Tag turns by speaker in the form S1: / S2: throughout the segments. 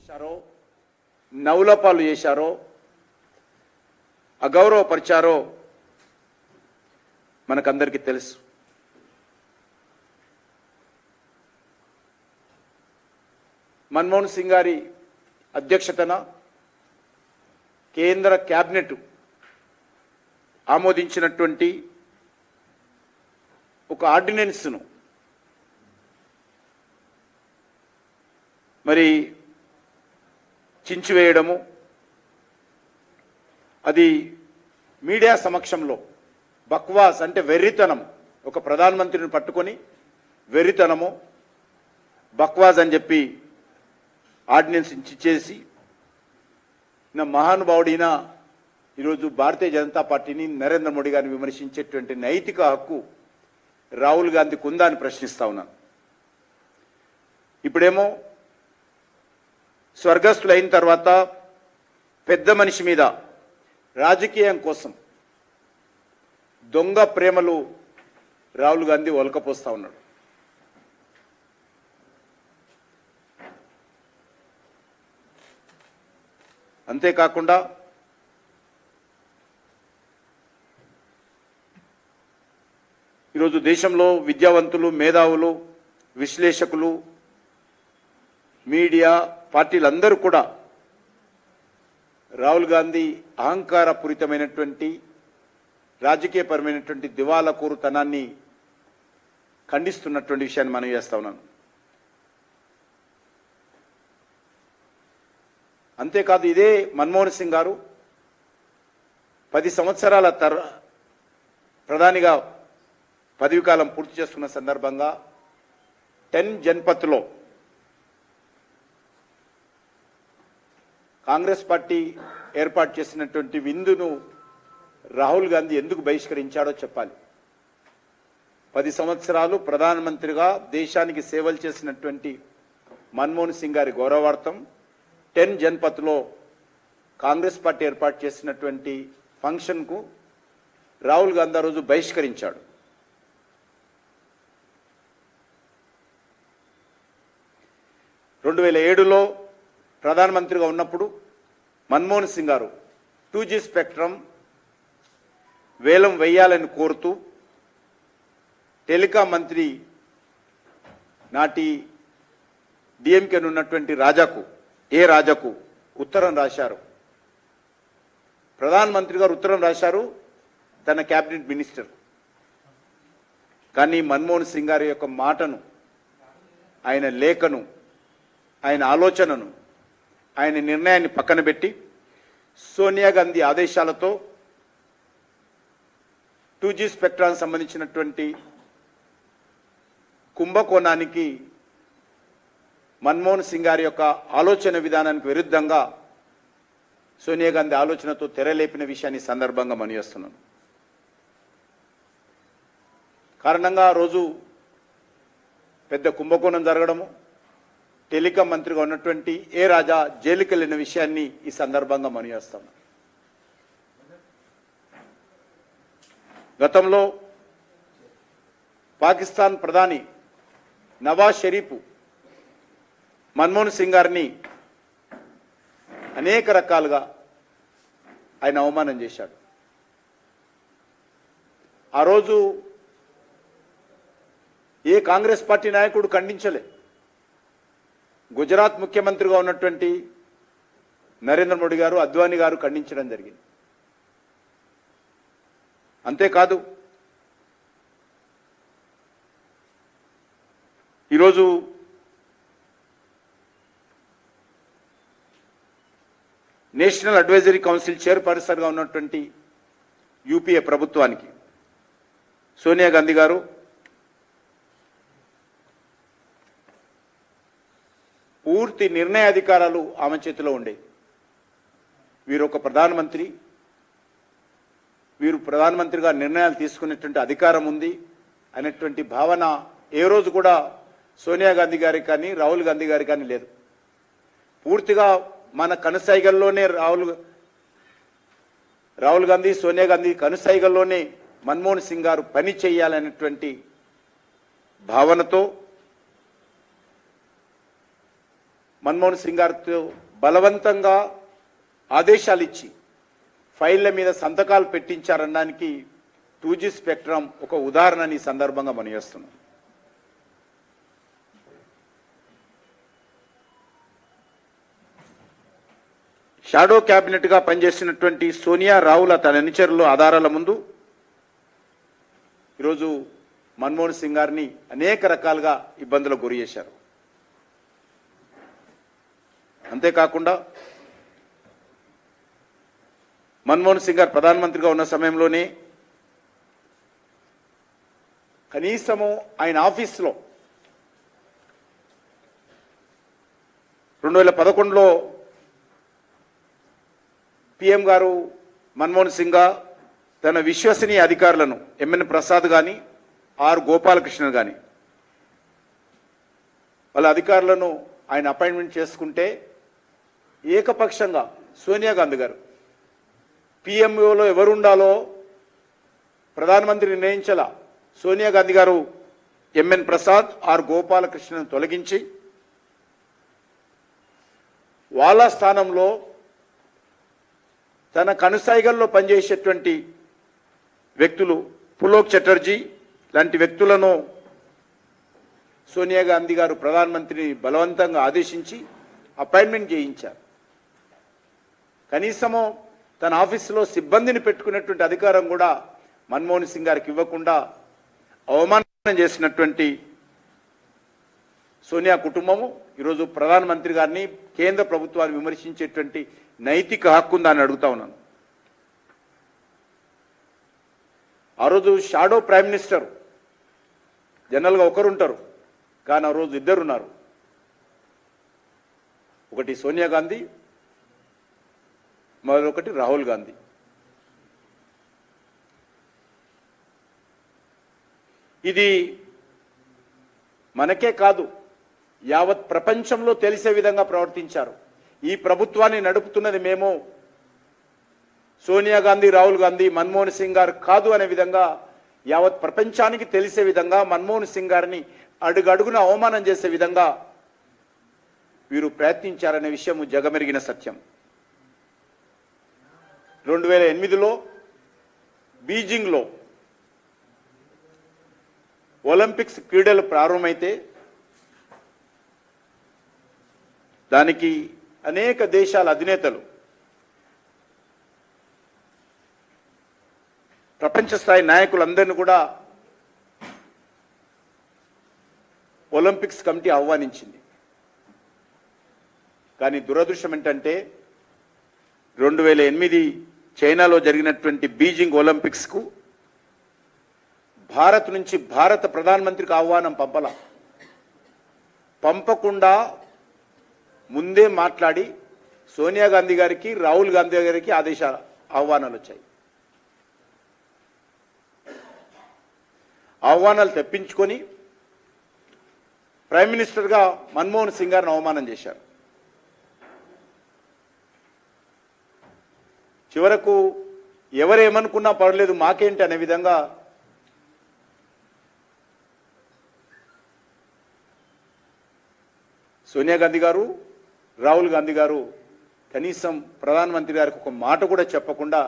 S1: చేశారో, నవ్వులపాలు చేశారో, అగౌరవపరిచారో మనకందరికీ తెలుసు. మన్మోహన్ సింగ్ గారి అధ్యక్షతన కేంద్ర క్యాబినెట్ ఆమోదించినటువంటి ఒక ఆర్డినెన్స్ను మరి చించివేయడము, అది మీడియా సమక్షంలో బక్వాస్ అంటే వెర్రితనం, ఒక ప్రధానమంత్రిని పట్టుకొని వెర్రితనము బక్వాస్ అని చెప్పి ఆర్డినెన్స్ ఇచ్చేసి నా మహానుభావుడైన ఈరోజు భారతీయ జనతా పార్టీని నరేంద్ర మోడీ గారిని విమర్శించేటువంటి నైతిక హక్కు రాహుల్ గాంధీకి ఉందా అని ప్రశ్నిస్తా ఉన్నాను. ఇప్పుడేమో స్వర్గస్థులైన తర్వాత పెద్ద మనిషి మీద రాజకీయం కోసం దొంగ ప్రేమలు రాహుల్ గాంధీ ఒలకపోస్తా ఉన్నాడు. అంతేకాకుండా ఈరోజు దేశంలో విద్యావంతులు, మేధావులు, విశ్లేషకులు, మీడియా, పార్టీలందరూ కూడా రాహుల్ గాంధీ అహంకారపూరితమైనటువంటి రాజకీయపరమైనటువంటి దివాలాకోరుతనాన్ని ఖండిస్తున్నటువంటి విషయాన్ని మనం చేస్తా ఉన్నాను. అంతేకాదు, ఇదే మన్మోహన్ సింగ్ గారు 10 సంవత్సరాల ప్రధానిగా పదవీకాలం పూర్తి చేసుకున్న సందర్భంగా 10 జన్పత్లో కాంగ్రెస్ పార్టీ ఏర్పాటు చేసినటువంటి విందును రాహుల్ గాంధీ ఎందుకు బహిష్కరించాడో చెప్పాలి. 10 సంవత్సరాలు ప్రధానమంత్రిగా దేశానికి సేవలు చేసినటువంటి మన్మోహన్ సింగ్ గారి గౌరవార్థం 10 జన్పత్లో కాంగ్రెస్ పార్టీ ఏర్పాటు చేసినటువంటి ఫంక్షన్కు రాహుల్ గాంధీ రోజు బహిష్కరించాడు. 2007లో ప్రధానమంత్రిగా ఉన్నప్పుడు మన్మోహన్ సింగ్ గారు 2G స్పెక్ట్రమ్ వేలం వేయాలని కోరుతూ టెలికాం మంత్రి నాటి డిఎంకే ఉన్నటువంటి రాజాకు ఉత్తరం రాశారు. ప్రధానమంత్రి గారు ఉత్తరం రాశారు తన క్యాబినెట్ మినిస్టర్. కానీ మన్మోహన్ సింగ్ గారి యొక్క మాటను, ఆయన లేఖను, ఆయన ఆలోచనను, ఆయన నిర్ణయాన్ని పక్కన పెట్టి సోనియా గాంధీ ఆదేశాలతో 2G స్పెక్ట్రానికి సంబంధించినటువంటి కుంభకోణానికి మన్మోహన్ సింగ్ గారి యొక్క ఆలోచన విధానానికి విరుద్ధంగా సోనియా గాంధీ ఆలోచనతో తెరలేపిన విషయాన్ని సందర్భంగా మనయేస్తున్నాను. కారణంగా ఆ రోజు పెద్ద కుంభకోణం జరగడము, టెలికాం మంత్రిగా ఉన్నటువంటి రాజా జైలుకి వెళ్ళిన విషయాన్ని ఈ సందర్భంగా మనయేస్తాను. గతంలో పాకిస్తాన్ ప్రధాని నవాజ్ షరీఫ్ మన్మోహన్ సింగ్ గారిని అనేక రకాలుగా ఆయన అవమానం చేశాడు. ఆ రోజు ఏ కాంగ్రెస్ పార్టీ నాయకుడు ఖండించలే. గుజరాత్ ముఖ్యమంత్రిగా ఉన్నటువంటి నరేంద్ర మోడీ గారు, అద్వానీ గారు ఖండించడం జరిగింది. అంతేకాదు, ఈరోజు నేషనల్ అడ్వైజరీ కౌన్సిల్ చైర్పర్సన్గా ఉన్నటువంటి యూపీఏ ప్రభుత్వానికి సోనియా గాంధీ గారు పూర్తి నిర్ణయాధికారాలు ఆమె చేతిలో ఉండేవి. వీరు ఒక ప్రధానమంత్రి, వీరు ప్రధానమంత్రిగా నిర్ణయాలు తీసుకునేటువంటి అధికారం ఉంది అనేటువంటి భావన ఏ రోజు కూడా సోనియా గాంధీ గారికి కానీ రాహుల్ గాంధీ గారికి కానీ లేదు. పూర్తిగా మన కనుసైగల్లోనే రాహుల్ గాంధీ, సోనియా గాంధీ కనుసైగల్లోనే మన్మోహన్ సింగ్ గారు పని చేయాలనేటువంటి భావనతో మన్మోహన్ సింగ్ గారితో బలవంతంగా ఆదేశాలు ఇచ్చి ఫైళ్ల మీద సంతకాలు పెట్టించారనడానికి 2G స్పెక్ట్రమ్ ఒక ఉదాహరణని ఈ సందర్భంగా మనం చేస్తున్నాం. షాడో క్యాబినెట్గా పనిచేసినటువంటి సోనియా రావుల తన అనుచరులు ఆధారాల ముందు ఈరోజు మన్మోహన్ సింగ్ గారిని అనేక రకాలుగా ఇబ్బందులకు గురి చేశారు. అంతేకాకుండా మన్మోహన్ సింగ్ గారు ప్రధానమంత్రిగా ఉన్న సమయంలోనే కనీసము ఆయన ఆఫీస్లో 2011లో పిఎం గారు మన్మోహన్ సింగ్ తన విశ్వసనీయ అధికారులను ఎంఎన్ ప్రసాద్ కానీ ఆర్ గోపాలకృష్ణ కానీ వాళ్ళ అధికారులను ఆయన అపాయింట్మెంట్ చేసుకుంటే ఏకపక్షంగా సోనియా గాంధీ గారు పిఎంఓలో ఎవరు ఉండాలో ప్రధానమంత్రి నిర్ణయించాల. సోనియా గాంధీ గారు ఎంఎన్ ప్రసాద్ ఆర్ గోపాలకృష్ణను తొలగించి వాళ్ళ స్థానంలో తన కనుసైగల్లో పనిచేసేటువంటి వ్యక్తులు పులోక్ చటర్జీ లాంటి వ్యక్తులను సోనియా గాంధీ గారు ప్రధానమంత్రిని బలవంతంగా ఆదేశించి అపాయింట్మెంట్ చేయించారు. కనీసము తన ఆఫీసులో సిబ్బందిని పెట్టుకున్నటువంటి అధికారం కూడా మన్మోహన్ సింగ్ గారికి ఇవ్వకుండా అవమానం చేసినటువంటి సోనియా కుటుంబము ఈరోజు ప్రధానమంత్రి గారిని కేంద్ర ప్రభుత్వాన్ని విమర్శించేటువంటి నైతిక హక్కు ఉందని అడుగుతా ఉన్నాను. ఆ రోజు షాడో ప్రైమ్ మినిస్టర్ జనరల్గా ఒకరు ఉంటారు, కానీ ఆ రోజు ఇద్దరు ఉన్నారు. ఒకటి సోనియా గాంధీ, మరొకటి రాహుల్ గాంధీ. ఇది మనకే కాదు, యావత్ ప్రపంచంలో తెలిసే విధంగా ప్రవర్తించారు. ఈ ప్రభుత్వాన్ని నడుపుతున్నది మేము, సోనియా గాంధీ, రాహుల్ గాంధీ, మన్మోహన్ సింగ్ గారు కాదు అనే విధంగా యావత్ ప్రపంచానికి తెలిసే విధంగా మన్మోహన్ సింగ్ గారిని అడుగడుగున అవమానం చేసే విధంగా వీరు ప్రయత్నించారనే విషయం జగమెరిగిన సత్యం. 2008లో బీజింగ్లో ఒలింపిక్స్ క్రీడలు ప్రారంభమైతే దానికి అనేక దేశాల అధినేతలు, ప్రపంచ స్థాయి నాయకులందరినీ కూడా ఒలింపిక్స్ కమిటీ ఆహ్వానించింది. కానీ దురదృష్టం ఏంటంటే 2008 చైనాలో జరిగినటువంటి బీజింగ్ ఒలింపిక్స్కు భారత్ నుంచి భారత ప్రధానమంత్రికి ఆహ్వానం పంపకుండా ముందే మాట్లాడి సోనియా గాంధీ గారికి, రాహుల్ గాంధీ గారికి ఆహ్వానాలు వచ్చాయి. ఆహ్వానాలు తెప్పించుకొని ప్రైమ్ మినిస్టర్గా మన్మోహన్ సింగ్ గారిని అవమానం చేశారు. చివరకు ఎవరేమనుకున్నా పర్లేదు మాకేంటి అనే విధంగా సోనియా గాంధీ గారు, రాహుల్ గాంధీ గారు కనీసం ప్రధానమంత్రి గారికి ఒక మాట కూడా చెప్పకుండా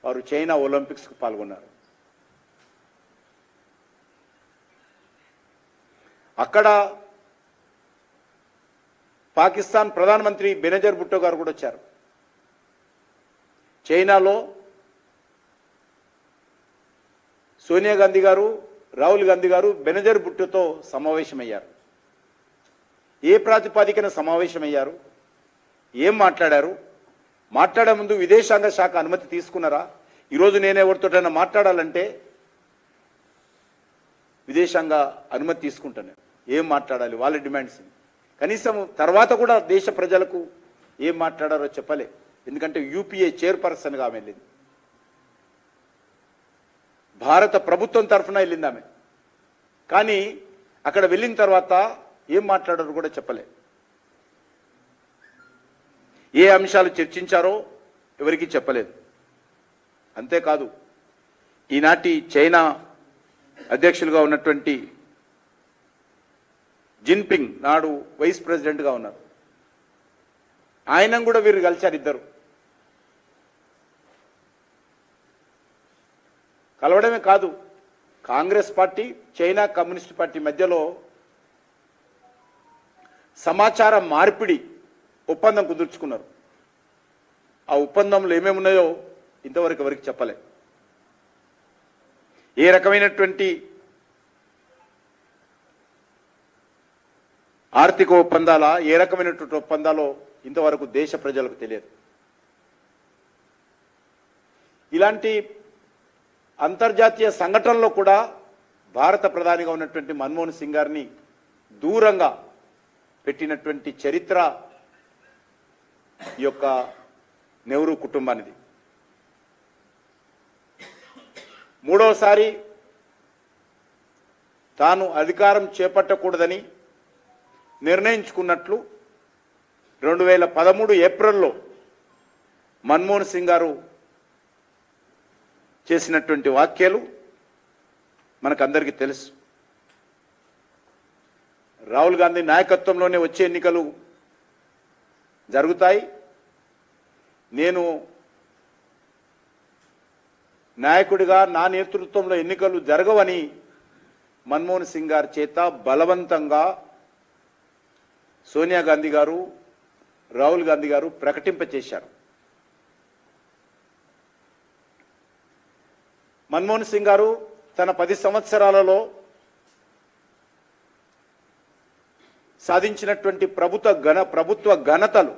S1: వారు చైనా ఒలింపిక్స్కు పాల్గొన్నారు. అక్కడ పాకిస్తాన్ ప్రధానమంత్రి బెనజర్ భుట్టో గారు కూడా వచ్చారు. చైనాలో సోనియా గాంధీ గారు, రాహుల్ గాంధీ గారు బెనజర్ భుట్టోతో సమావేశమయ్యారు. ఏ ప్రాతిపదికన సమావేశమయ్యారు, ఏం మాట్లాడారు, మాట్లాడే ముందు విదేశాంగ శాఖ అనుమతి తీసుకున్నారా? ఈరోజు నేను ఎవరితోటైనా మాట్లాడాలంటే విదేశాంగ అనుమతి తీసుకుంటాను. ఏం మాట్లాడాలి, వాళ్ళ డిమాండ్స్ కనీసం తర్వాత కూడా దేశ ప్రజలకు ఏం మాట్లాడారో చెప్పలే. ఎందుకంటే యూపీఏ చైర్పర్సన్గా ఆమె వెళ్ళింది, భారత ప్రభుత్వం తరఫున వెళ్ళింది ఆమె. కానీ అక్కడ వెళ్ళిన తర్వాత ఏం మాట్లాడారో కూడా చెప్పలే. ఏ అంశాలు చర్చించారో ఎవరికి చెప్పలేదు. అంతేకాదు ఈనాటి చైనా అధ్యక్షులుగా ఉన్నటువంటి జిన్పింగ్ నాడు వైస్ ప్రెసిడెంట్గా ఉన్నారు. ఆయన కూడా వీరు కలిశారు. ఇద్దరు కలవడమే కాదు, Congress party China communist party మధ్యలో సమాచార మార్పిడి ఒప్పందం కుదుర్చుకున్నారు. ఆ ఒప్పందంలో ఏమేమి ఉన్నాయో ఇంతవరకు ఎవరికి చెప్పలే. ఏ రకమైనటువంటి ఆర్థిక ఒప్పందాలా, ఏ రకమైనటువంటి ఒప్పందాలో ఇంతవరకు దేశ ప్రజలకు తెలియదు. ఇలాంటి అంతర్జాతీయ సంఘటనలో కూడా భారత ప్రధానిగా ఉన్నటువంటి మన్మోహన్ సింగ్ గారిని దూరంగా పెట్టినటువంటి చరిత్ర ఈ యొక్క నెహ్రూ కుటుంబానిది. మూడోసారి తాను అధికారం చేపట్టకూడదని నిర్ణయించుకున్నట్లు 2013 ఏప్రిల్లో మన్మోహన్ సింగ్ గారు చేసినటువంటి వ్యాఖ్యలు మనకందరికీ తెలుసు. రాహుల్ గాంధీ నాయకత్వంలోనే వచ్చే ఎన్నికలు జరుగుతాయి, నేను నాయకుడిగా నా నేతృత్వంలో ఎన్నికలు జరగవని మన్మోహన్ సింగ్ గారి చేత బలవంతంగా సోనియా గాంధీ గారు, రాహుల్ గాంధీ గారు ప్రకటింపచేశారు. మన్మోహన్ సింగ్ గారు తన 10 సంవత్సరాలలో సాధించినటువంటి ప్రభుత్వ ఘనతలు